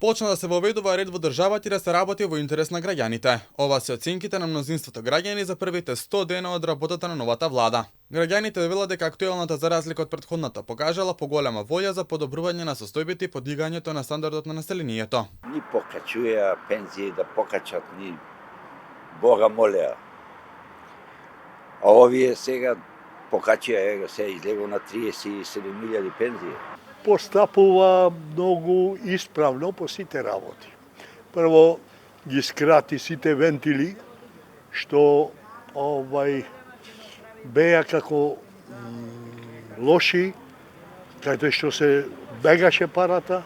Почна да се воведува ред во државата и да се работи во интерес на граѓаните. Ова се оценките на мнозинството граѓани за првите 100 дена од работата на новата влада. Граѓаните велат дека актуелната за разлика од претходната покажала поголема волја за подобрување на состојбите и подигањето на стандардот на населението. Ни покачуја пензии да покачат, ни Бога молеа. А овие сега покачија, се излегу на 37.000 пензии. Постапува многу исправно по сите работи. Прво ги скрати сите вентили што беа како лоши, кај што се бегаше парата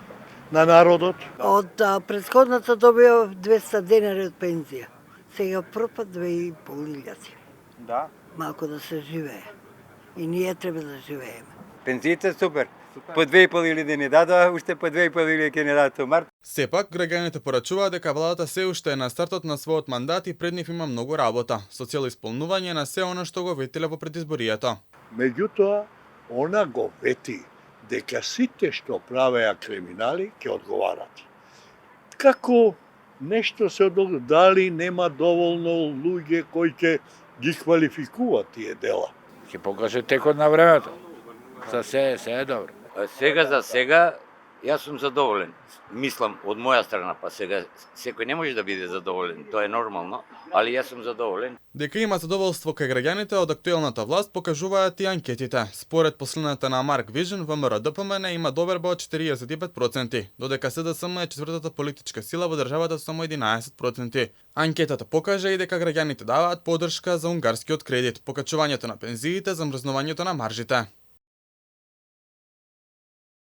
на народот. Од претходната добија 200 денари од пензија. Сега пропад 2.500. Да. Малку да се живее. И ние треба да живееме. Пензиите супер. По 2.500 ни дадоа, уште по 2.500 ќе ни дадат март. Сепак, граѓаните порачуваат дека владата се уште е на стартот на својот мандат и пред нив има многу работа, со цел исполнување на се она што го ветиле во предизборието. Меѓутоа, она го вети дека сите што правеа криминали ќе одговарат. Како нешто се дали нема доволно луѓе кои ќе ги квалификуваат тие дела? Ќе покаже текот на времето. За се е добро. За сега, јас сум задоволен. Мислам, од моја страна, па сега секој не може да биде задоволен, тоа е нормално, али јас сум задоволен. Дека има задоволство кај граѓаните од актуелната власт покажуваат и анкетите. Според последната на Марк Вижн, ВМРО-ДПМН има доверба од 45%, додека СДСМ е четвртата политичка сила во државата со само 11%. Анкетата покажа и дека граѓаните даваат поддршка за унгарскиот кредит, покачувањето на пензиите, замрзнувањето на маржите.